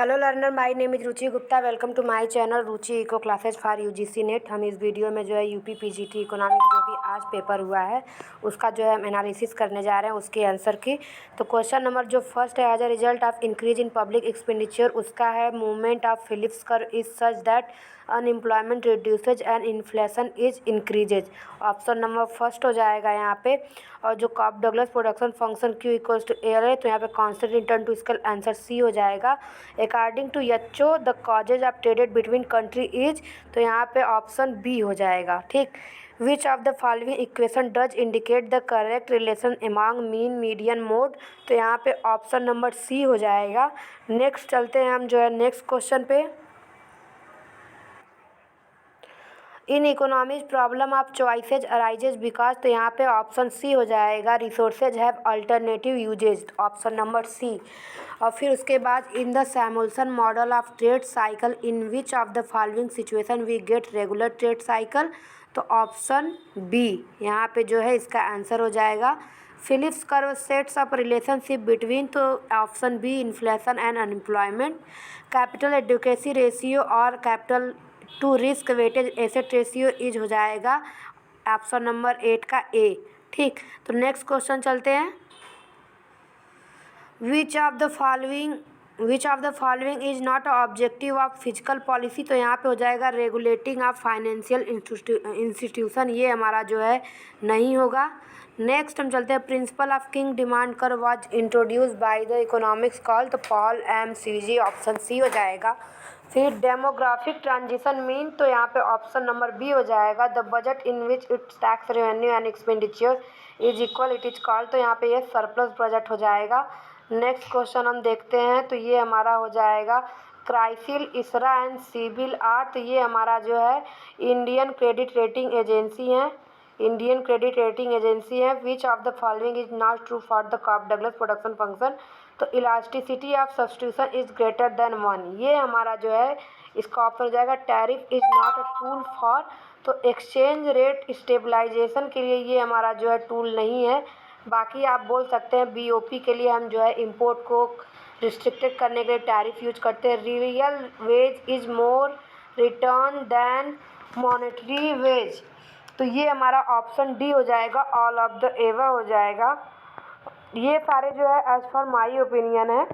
Hello learner, my name is Ruchi Gupta. Welcome to my channel Ruchi eco classes for UGC NET. हम इस video में जो है यूपी पीजीटी इकोनॉमिक्स जो कि आज पेपर हुआ है उसका जो है हम एनालिसिस करने जा रहे हैं उसके आंसर की। तो क्वेश्चन नंबर जो फर्स्ट है, as a result of increase in public expenditure, उसका है movement of Phillips curve is such that unemployment reduces and inflation is increases. Option number first हो जाएगा यहाँ पे। और जो Cobb Douglas production function Q equals to air है, तो यहाँ पे constant in turn to scale answer C हो जाएगा। According to HO the causes of traded between country is, तो यहाँ पे ऑप्शन बी हो जाएगा। ठीक। विच of the following equation does indicate the correct relation among mean median mode, तो यहाँ पे ऑप्शन नंबर सी हो जाएगा। नेक्स्ट चलते हैं हम जो है नेक्स्ट क्वेश्चन पे। In economics problem of choices arises because, तो यहाँ पे ऑप्शन सी हो जाएगा। Resources have alternative uses, option number C. और फिर उसके बाद in the Samuelson model of trade cycle in which of the following situation we get regular trade cycle, तो ऑप्शन बी यहाँ पे जो है इसका आंसर हो जाएगा। Phillips curve sets up relationship between, तो option B inflation and unemployment. Capital adequacy ratio और capital to risk weightage asset ratio is हो जाएगा ऑप्शन नंबर 8 का ए। ठीक। तो नेक्स्ट क्वेश्चन चलते हैं। विच of the following is not objective of physical policy, तो यहाँ पे हो जाएगा रेगुलेटिंग ऑफ फाइनेंशियल इंस्टीट्यूशन, ये हमारा जो है नहीं होगा। नेक्स्ट हम चलते हैं। Principle of king demand curve was introduce by the economics call, तो पॉल एम सी जी, ऑप्शन सी हो जाएगा। फिर डेमोग्राफिक ट्रांजिशन मीन, तो यहाँ पे ऑप्शन नंबर बी हो जाएगा। The budget in which it's tax revenue and expenditure is equal it is called, तो यहाँ पे ये सरप्लस बजट हो जाएगा। नेक्स्ट क्वेश्चन हम देखते हैं, तो ये हमारा हो जाएगा क्राइसिल इसरा एंड सिबिल आर, तो ये हमारा जो है इंडियन क्रेडिट रेटिंग एजेंसी है। Which of the following is not true for the Cobb Douglas production function, तो elasticity of substitution is greater than 1, ये हमारा जो है इसका ऑप्शन हो जाएगा। Tariff is not a tool for, तो एक्सचेंज रेट स्टेबलाइजेशन के लिए ये हमारा जो है टूल नहीं है। बाकी आप बोल सकते हैं बीओपी के लिए हम जो है इंपोर्ट को रिस्ट्रिक्टेड करने के लिए टैरिफ यूज करते हैं। Real wage is more return than monetary wage, तो ये हमारा ऑप्शन डी हो जाएगा। ऑल ऑफ द एवर हो जाएगा। ये सारे जो है एज फॉर माई ओपिनियन है।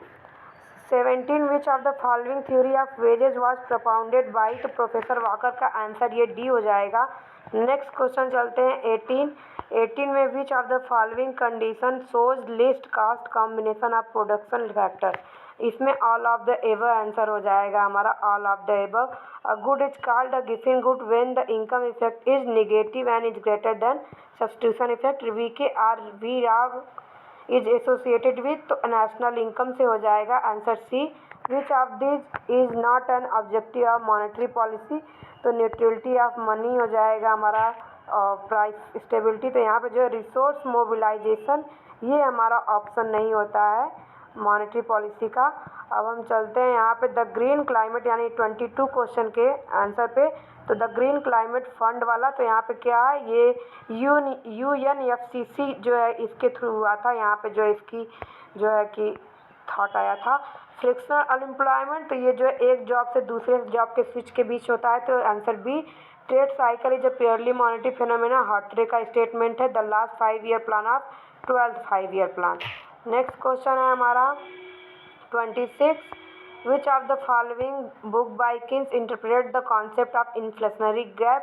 17 which of the following theory of wages was propounded by, तो प्रोफेसर वॉकर का आंसर ये डी हो जाएगा। नेक्स्ट क्वेश्चन चलते हैं 18 में which of the following condition shows least cost combination of production factor, इसमें all of the above answer हो जाएगा हमारा। All of the above. A good is called a Giffen good when the income effect is negative and is greater then substitution effect. VK R V R is associated with, तो national income से हो जाएगा answer C. Which of this is not an objective of monetary policy, तो neutrality of money हो जाएगा हमारा। Price stability, तो यहाँ पे जो है रिसोर्स मोबिलाइजेशन, ये हमारा ऑप्शन नहीं होता है मॉनेटरी पॉलिसी का। अब हम चलते हैं यहाँ पे द ग्रीन क्लाइमेट, यानी 22 क्वेश्चन के आंसर पे। तो द ग्रीन क्लाइमेट फंड वाला, तो यहाँ पे क्या है, ये UNFCC जो है इसके थ्रू हुआ था। यहाँ पे जो है इसकी जो है कि थॉट आया था। फ्रिक्शनल अनएम्प्लॉयमेंट, तो ये जो है एक जॉब से दूसरे जॉब के स्विच के बीच होता है, तो answer B. Trade cycle is a purely monetary phenomena, Hawtrey का स्टेटमेंट है। The last 5 year plan of 12th 5 year plan. Next question है हमारा 26, which of the following book by Keynes interpret the concept of inflationary gap,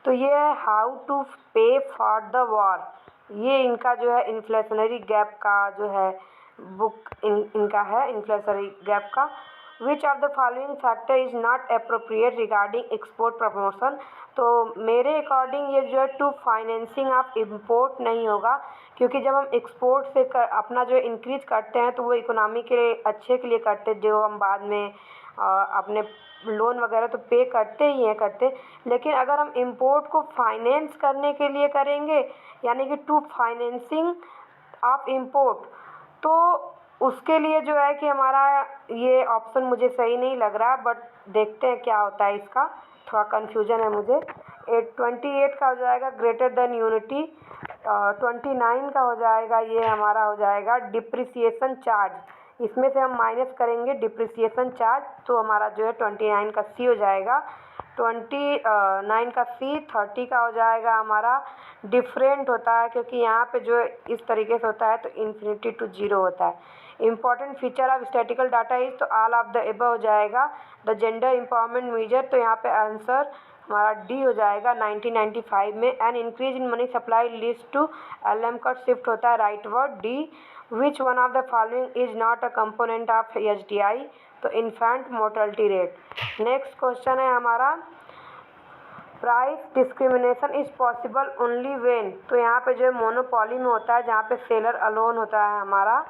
तो ये है how to pay for the war, ये इनका जो है इन्फ्लेशनरी गैप का जो है बुक इनका है इन्फ्लेशनरी गैप का। विच of the following factor is not appropriate regarding export promotion, तो मेरे अकॉर्डिंग ये जो है टू फाइनेंसिंग ऑफ इम्पोर्ट नहीं होगा, क्योंकि जब हम एक्सपोर्ट से अपना जो इंक्रीज करते हैं तो वो इकोनॉमी के अच्छे के लिए करते हैं, जो हम बाद में अपने लोन वगैरह तो पे करते ही हैं करते। लेकिन अगर हम इम्पोर्ट को फाइनेंस करने के लिए करेंगे, यानी कि टू फाइनेंसिंग ऑफ इम्पोर्ट, तो उसके लिए जो है कि हमारा ये ऑप्शन मुझे सही नहीं लग रहा, बट देखते हैं क्या होता है इसका, थोड़ा कन्फ्यूजन है मुझे। 28 का हो जाएगा ग्रेटर देन यूनिटी। 29 का हो जाएगा ये हमारा हो जाएगा डिप्रिसिएशन चार्ज, इसमें से हम माइनस करेंगे डिप्रिसिएशन चार्ज, तो हमारा जो है 29 का सी हो जाएगा, 29 का सी, 30 का हो जाएगा हमारा डिफरेंट होता है, क्योंकि यहाँ पे जो इस तरीके से होता है तो इन्फिनिटी टू जीरो होता है। Important feature of statistical data is, तो ऑल ऑफ द एबव हो जाएगा। द जेंडर एम्पावरमेंट मेजर, तो यहाँ पे आंसर हमारा डी हो जाएगा 1995 में। An increase in money supply leads to LM curve shift होता है, right word D. Which one of the following is not a component of HDI, तो infant mortality rate. Next question है हमारा price discrimination is possible only when, तो यहाँ पे जो है मोनोपोली में होता है, जहाँ पे सेलर अलोन होता है हमारा।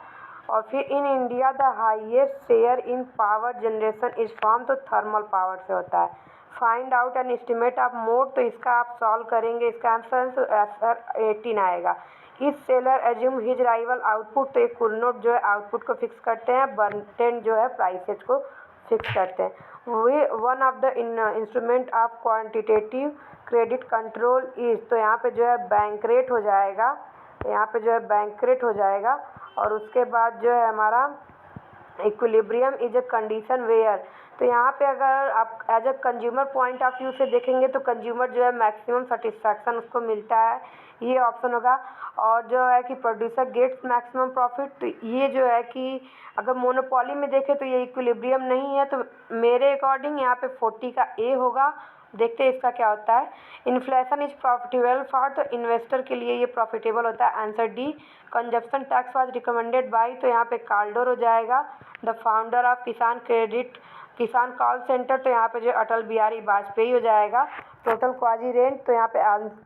और फिर in India the highest share in power generation is from, तो थर्मल पावर से होता है। Find out an estimate of mode, तो इसका आप सॉल्व करेंगे, इसका आंसर 18 आएगा। इस seller assume his rival output, तो एक कुलनोट जो है आउटपुट को फिक्स करते हैं, बर्टेन जो है प्राइसेज को फिक्स करते हैं। वे one of the instrument of quantitative credit control is, तो यहाँ पे जो है बैंक रेट हो जाएगा, यहाँ पे जो है बैंक रेट हो जाएगा। और उसके बाद जो है हमारा equilibrium is a condition where, तो यहाँ पे अगर आप as a consumer point of view से देखेंगे तो कंज्यूमर जो है मैक्सिमम सेटिस्फैक्शन उसको मिलता है, ये ऑप्शन होगा। और जो है कि प्रोड्यूसर गेट्स मैक्सिमम प्रॉफिट, तो ये जो है कि अगर मोनोपोली में देखें तो ये इक्विलिब्रियम नहीं है, तो मेरे अकॉर्डिंग यहाँ पे 40 का ए होगा। देखते हैं इसका क्या होता है। इन्फ्लेशन इज प्रॉफिटेबल फॉर, तो इन्वेस्टर के लिए ये प्रॉफिटेबल होता है, answer D. Consumption tax was recommended by, तो यहाँ पे काल्डोर हो जाएगा। द फाउंडर ऑफ किसान कॉल सेंटर, तो यहाँ पे जो अटल बिहारी वाजपेयी हो जाएगा। टोटल क्वाजी रेंट, तो यहाँ पे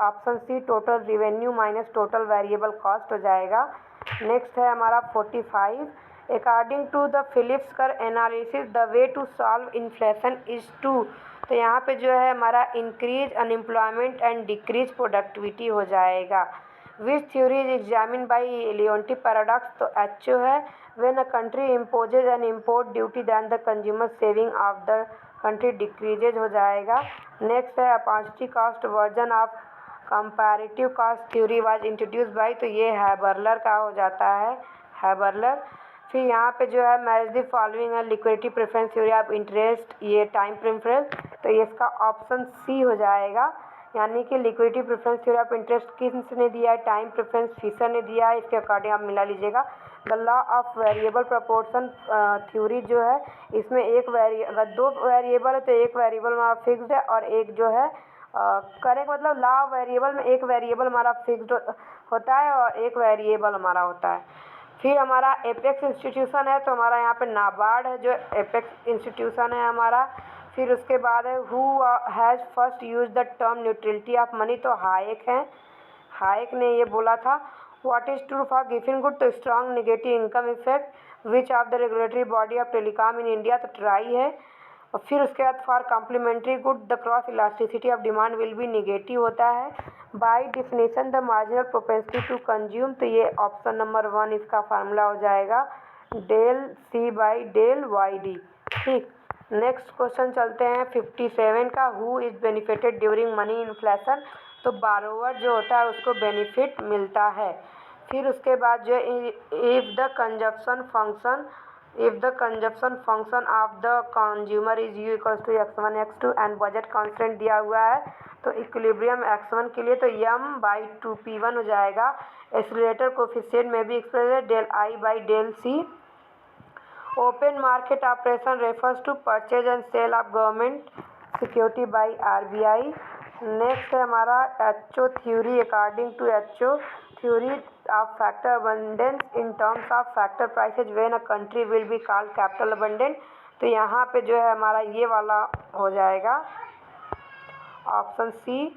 option C total revenue minus total variable cost हो जाएगा। नेक्स्ट है हमारा 45, according to the Phillips curve analysis the way to solve inflation is to, तो यहाँ पे जो है हमारा increase unemployment and decrease productivity हो जाएगा। Which theory is examine by Leontief paradox, तो एचओ है। When a country imposes an import duty then the consumer saving of the country decreases हो जाएगा। नेक्स्ट है opportunity cost version of comparative cost theory was introduce by, तो ये हैबरलर का हो जाता है, हैबरलर। फिर यहाँ पे जो है मैच द फॉलोइंग है, liquidity preference theory of interest, ये टाइम प्रेफरेंस, तो ये इसका ऑप्शन सी हो जाएगा। यानी कि liquidity preference theory of interest किसने दिया है, टाइम प्रेफरेंस फिशर ने दिया है, इसके अकॉर्डिंग आप मिला लीजिएगा। The law of variable proportion theory जो है, इसमें अगर दो वेरिएबल है तो एक वेरिएबल हमारा फिक्स्ड है और एक जो है करेक्ट, मतलब लॉ ऑफ वेरिएबल में एक वेरिएबल हमारा फिक्स्ड होता है और एक वेरिएबल हमारा होता है। फिर हमारा एपेक्स इंस्टीट्यूशन है, तो हमारा यहाँ पे नाबार्ड है जो एपेक्स इंस्टीट्यूशन है हमारा। फिर उसके बाद है who has first use the term neutrality of money, तो हायक है, हायक ने ये बोला था। What is true for Giffen good, तो strong negative income effect. Which of the regulatory body of telecom in India, तो ट्राई है। और फिर उसके बाद for complementary good the cross elasticity of demand will be negative होता है। By definition the marginal propensity to consume, तो ये ऑप्शन नंबर 1 इसका फार्मूला हो जाएगा, del C by del Y D. ठीक, नेक्स्ट क्वेश्चन चलते हैं 57 का। Who is benefited during money inflation, तो बारोवर जो होता है उसको बेनिफिट मिलता है। फिर उसके बाद जो if the consumption function of the consumer is U equals to x1 x2 and budget constant दिया हुआ है, तो इक्विलिब्रियम x1 के लिए तो m/2p1 हो जाएगा। एक्सीलरेटर कोफिशिएंट में भी express del I by del C. Open market operation refers to purchase and sale of government security by RBI. Next है हमारा HO theory, according to HO theory of factor abundance in terms of factor prices when a country will be called capital abundant, तो यहाँ पे जो है हमारा ये वाला हो जाएगा option C.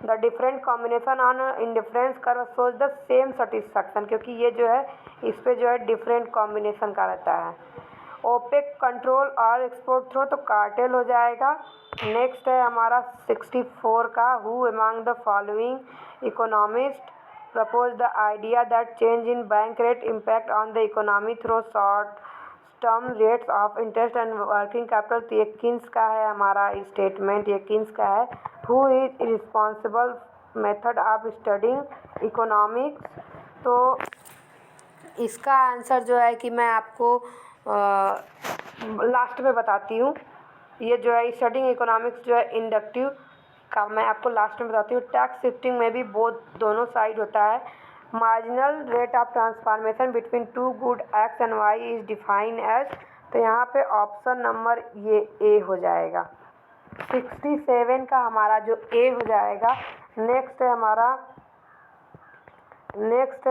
The different combination on indifference curve shows the same satisfaction, क्योंकि ये जो है इस पे जो है डिफरेंट कॉम्बिनेशन का रहता है। ओपेक कंट्रोल और एक्सपोर्ट थ्रो, तो कार्टेल हो जाएगा। नेक्स्ट है हमारा 64 का। Who among the following economist propose the idea that change in bank rate impact on the economy through short term rates of interest and working capital, तो ये Keynes का है हमारा स्टेटमेंट, ये किन्स का है। Who is responsible method of studying economics, तो इसका आंसर जो है कि मैं आपको लास्ट में बताती हूँ। ये जो है स्टडिंग इकोनॉमिक्स जो है इंडक्टिव का मैं आपको लास्ट में बताती हूँ। टैक्स शिफ्टिंग में भी दोनों साइड होता है। Marginal rate of transformation between two good X and Y is define as, तो यहाँ पे ऑप्शन नंबर ये ए हो जाएगा। 67 का हमारा जो ए हो जाएगा। नेक्स्ट है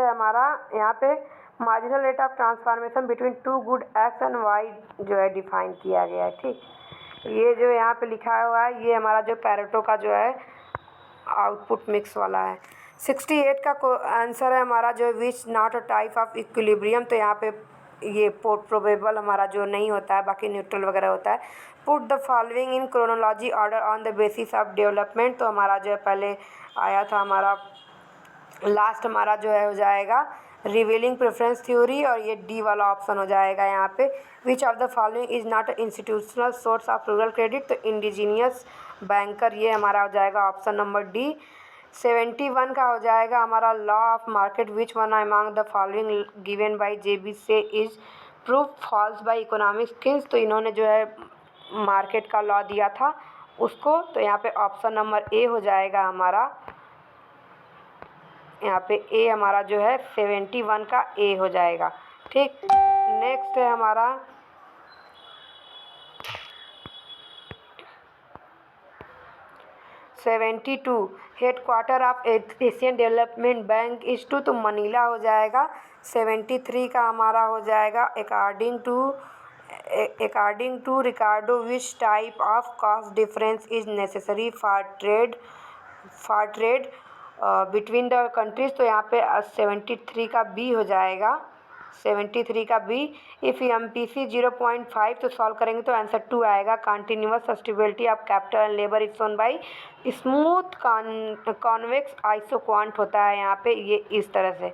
हमारा यहाँ पे marginal rate of transformation between two good X and Y जो है डिफाइन किया गया है। ठीक, ये जो यहाँ पे लिखा हुआ है ये हमारा जो पैरेटो का जो है आउटपुट मिक्स वाला है। 68 का आंसर है हमारा जो which not a type of equilibrium, तो यहाँ पे ये प्रोबेबल हमारा जो नहीं होता है, बाकी न्यूट्रल वगैरह होता है। Put the following in chronology order on the basis of development, तो हमारा जो है पहले आया था हमारा लास्ट हमारा जो है हो जाएगा रिवीलिंग प्रेफरेंस थ्योरी, और ये डी वाला ऑप्शन हो जाएगा यहाँ पे। विच of the following is not institutional source of rural credit, तो इंडिजीनियस बैंकर ये हमारा हो जाएगा ऑप्शन नंबर डी। 71 का हो जाएगा हमारा law of market, which one among the following given by JB Say is proof false by economics Keynes, तो इन्होंने जो है मार्केट का लॉ दिया था उसको, तो यहाँ पे ऑप्शन नंबर ए हो जाएगा हमारा। यहाँ पे ए हमारा जो है 71 का ए हो जाएगा। ठीक, नेक्स्ट है हमारा 72 headquarter of Asian development bank is to, तो मनीला हो जाएगा। 73 का हमारा हो जाएगा according to Ricardo which type of cost difference is necessary for trade between the countries, तो यहाँ पे 73 का बी हो जाएगा। 73 का बी। इफ़ MPC 0.5 तो सॉल्व करेंगे तो आंसर 2 आएगा। Continuous sustainability of capital and labour is shown by smooth convex isoquant होता है यहाँ पे, ये इस तरह से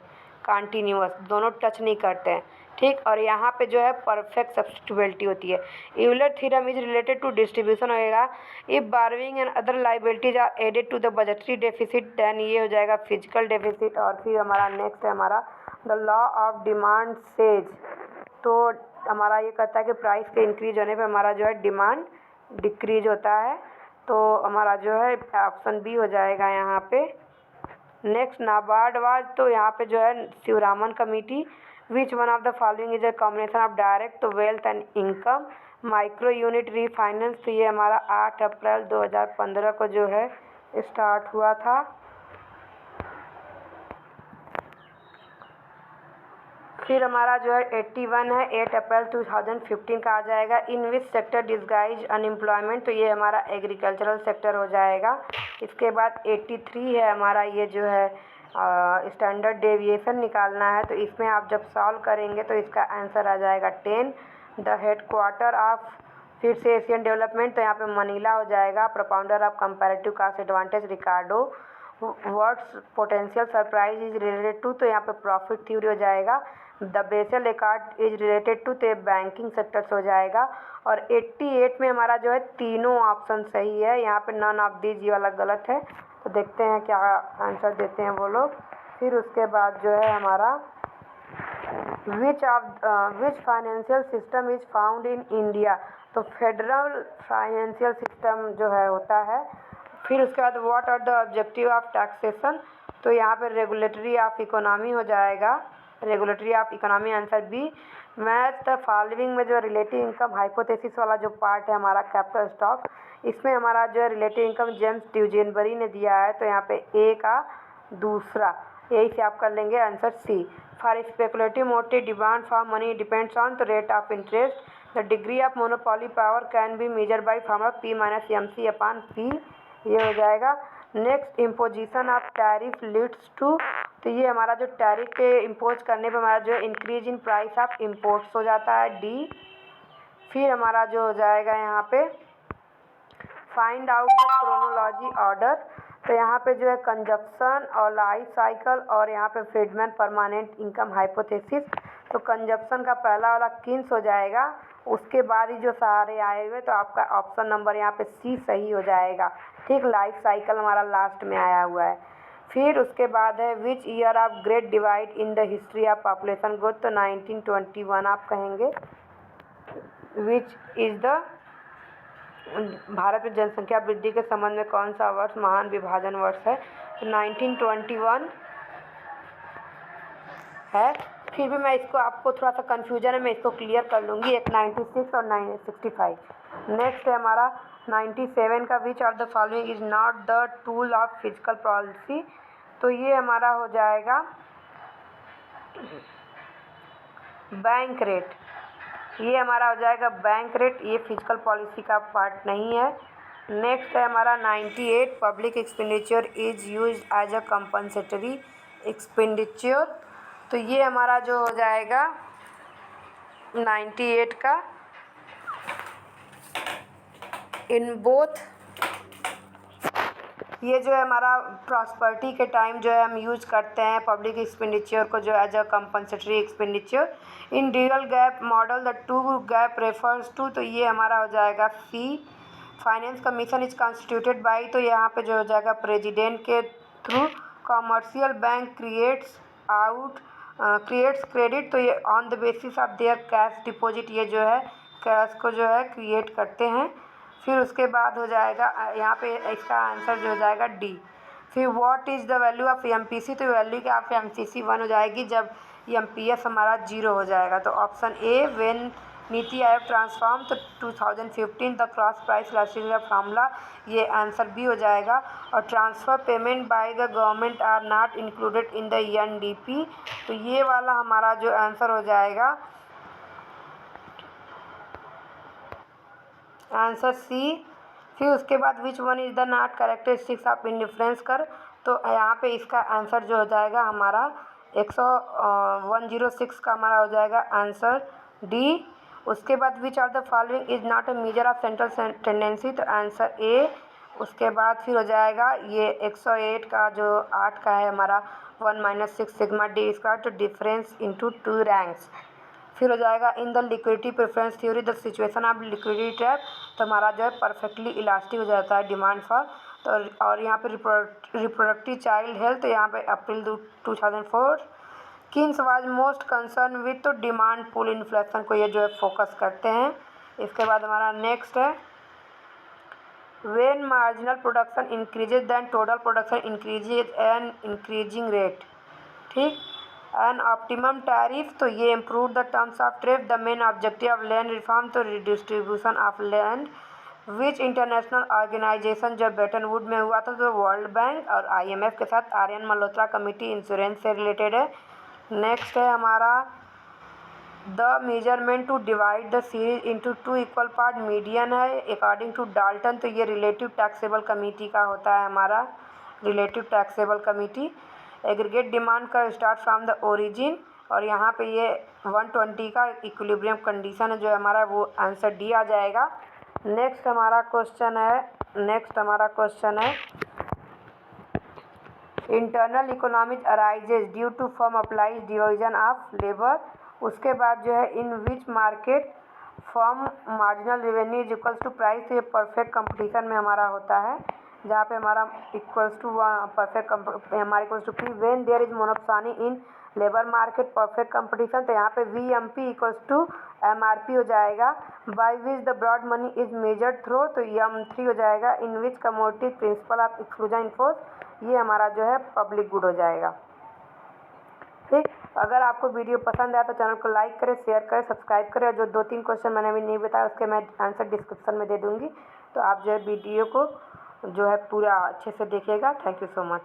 कंटिन्यूअस दोनों टच नहीं करते हैं। ठीक, और यहाँ पे जो है परफेक्ट सब्स्टिट्यूबिलिटी होती है। Euler theorem is related to distribution होएगा। If borrowing and other liabilities are added to the budgetary deficit then ये हो जाएगा फिजिकल डेफिसिट। और फिर हमारा नेक्स्ट है हमारा the law of demand says, तो हमारा ये कहता है कि प्राइस के इंक्रीज होने पे हमारा जो है डिमांड डिक्रीज होता है, तो हमारा जो है ऑप्शन बी हो जाएगा यहाँ पे। नेक्स्ट नाबार्ड वाज, तो यहाँ पे जो है Sivaraman committee. Which one of the following is a combination of direct wealth and income micro unit refinance, तो ये हमारा 8 अप्रैल 2015 को जो है स्टार्ट हुआ था। फिर हमारा जो है 81 है 8 अप्रैल 2015 का आ जाएगा। In which sector disguise unemployment, तो ये हमारा एग्रीकल्चरल सेक्टर हो जाएगा। इसके बाद 83 है हमारा ये जो है स्टैंडर्ड डेविएशन निकालना है, तो इसमें आप जब सॉल्व करेंगे तो इसका आंसर आ जाएगा 10। द हेडक्वार्टर ऑफ फिर से एशियन डेवलपमेंट, तो यहाँ पे मनीला हो जाएगा। Propounder of comparative cost advantage Ricardo. What's potential surprise is related to, तो यहाँ पे प्रॉफिट थ्योरी हो जाएगा। The Basel record is related to, तो बैंकिंग सेक्टर से हो जाएगा। और 88 में हमारा जो है तीनों ऑप्शन सही है, यहाँ पे नन ऑफ दीज ये वाला गलत है, तो देखते हैं क्या आंसर देते हैं वो लोग। फिर उसके बाद जो है हमारा which financial system is found in India, तो फेडरल फाइनेंशियल सिस्टम जो है होता है। फिर उसके बाद what are the objective of taxation, तो यहाँ पे रेगुलेटरी ऑफ इकोनॉमी हो जाएगा। Regulatory of economy answer B. Match the following में जो रिलेटिव इनकम हाइपोथेसिस वाला जो पार्ट है हमारा कैपिटल स्टॉक, इसमें हमारा जो है रिलेटिव इनकम जेम्स ड्यूजेनबरी ने दिया है, तो यहाँ पे ए का दूसरा, यही से आप कर लेंगे answer C. For speculative motive demand for money depends on the rate of interest. The degree of monopoly power can be measure by formula P minus MC upon P, ये हो जाएगा। Next imposition of tariff leads to, तो ये हमारा जो tariff पे impose करने पे हमारा जो increase in price of imports हो जाता है डी। फिर हमारा जो हो जाएगा यहाँ पे find out the chronology order, तो यहाँ पे जो है कंजप्शन और लाइफ साइकिल और यहाँ पे फ्रीडमैन परमानेंट इनकम हाइपोथेसिस, तो कंजप्शन का पहला वाला किन्स हो जाएगा, उसके बाद ही जो सारे आए हुए, तो आपका ऑप्शन नंबर यहाँ पे सी सही हो जाएगा। ठीक, लाइफ साइकिल हमारा लास्ट में आया हुआ है। फिर उसके बाद है which year of great divide in the history of population growth, तो 1921 आप कहेंगे। विच इज़ द भारत में जनसंख्या वृद्धि के संबंध में कौन सा वर्ष महान विभाजन वर्ष है, तो 1921 है। फिर भी मैं इसको, आपको थोड़ा सा कन्फ्यूजन है, मैं इसको क्लियर कर लूँगी। एक 96 और 965। नेक्स्ट है हमारा 97 का, विच of the following is not the tool of physical policy, तो ये हमारा हो जाएगा बैंक रेट। ये हमारा हो जाएगा बैंक रेट, ये फिजिकल पॉलिसी का पार्ट नहीं है। नेक्स्ट है हमारा 98, public expenditure is use as a compensatory expenditure, तो ये हमारा जो हो जाएगा 98 का, इन बोथ, ये जो है हमारा प्रॉस्पर्टी के टाइम जो है हम यूज करते हैं पब्लिक एक्सपेंडिचर को जो as a compensatory expenditure. In dual gap model the two gap refers to, तो ये हमारा हो जाएगा C. Finance commission is constituted by, तो यहाँ पे जो हो जाएगा प्रेसिडेंट के थ्रू। कॉमर्शियल बैंक क्रिएट्स क्रेडिट, तो ये on the basis of their cash deposit, ये जो है कैश को जो है क्रिएट करते हैं। फिर उसके बाद हो जाएगा यहाँ पे इसका आंसर जो हो जाएगा डी। फिर what is the value of MPC, तो वैल्यू क्या ऑफ एमपीसी 1 हो जाएगी जब एमपीएस हमारा 0 हो जाएगा। तो option A, when NITI Aayog transform, तो 2015 the cross price elasticity formula, ये आंसर बी हो जाएगा। और transfer payment by the government are not included in the NDP, तो ये वाला हमारा जो आंसर हो जाएगा आंसर सी। फिर उसके बाद which one is the not characteristics of indifference कर, तो यहाँ पे इसका आंसर जो हो जाएगा हमारा 106 का हमारा हो जाएगा आंसर डी। उसके बाद विच of the following is not a measure of central tendency, तो आंसर ए। उसके बाद फिर हो जाएगा ये 108 का जो 8 का है हमारा 1 - 6 सिग्मा डी स्क्वायर, तो डिफरेंस इनटू 2 रैंक्स। फिर हो जाएगा in the liquidity preference theory the situation of liquidity trap, तो हमारा जो है परफेक्टली इलास्टिक हो जाता है डिमांड फॉर, तो और यहाँ पे रिप्रोडक्टिव चाइल्ड हेल्थ, तो यहाँ पे अप्रैल 2004। Kings was most concern with, तो डिमांड पुल इन्फ्लेशन को ये जो है फोकस करते हैं। इसके बाद हमारा नेक्स्ट है when marginal production increases than total production increases an increasing rate, ठीक। एन ऑप्टिमम टैरिफ, तो ये improve the terms of trade, the main objective of land reform, तो redistribution of land. Which international organisation जब Bretton Woods में हुआ था, तो world bank और आईएमएफ के साथ। आर्यन मल्होत्रा कमेटी इंश्योरेंस से रिलेटेड है। नेक्स्ट है हमारा the measurement to divide the series into 2 equal part, median है अकॉर्डिंग टू डाल्टन, तो ये रिलेटिव टैक्सेबल कमेटी का होता है हमारा relative taxable committee. Aggregate demand का स्टार्ट फ्रॉम द ओरिजिन, और यहाँ पे ये 120 का इक्विलिब्रियम कंडीशन है जो हमारा, वो आंसर डी आ जाएगा। नेक्स्ट हमारा क्वेश्चन है internal economic arises due to firm applies division of labour. उसके बाद जो है in which market firm marginal revenue is equals to price, तो ये परफेक्ट कंपटीशन में हमारा होता है जहाँ पे हमारा इक्वल्स टू परफेक्ट हमारे equals to P when there is monopoly in labour market perfect competition, तो यहाँ पे V M P equals to M R P हो जाएगा। By which the broad money is measured through, तो M3 हो जाएगा। In which commodity principle of exclusion enforce, ये हमारा जो है पब्लिक गुड हो जाएगा, ठीक। अगर आपको वीडियो पसंद आया तो चैनल को लाइक करें, शेयर करें, सब्सक्राइब करें, और जो 2-3 क्वेश्चन मैंने अभी नहीं बताया उसके मैं आंसर डिस्क्रिप्शन में दे दूँगी, तो आप जो है वीडियो को जो है पूरा अच्छे से देखिएगा। Thank you so much.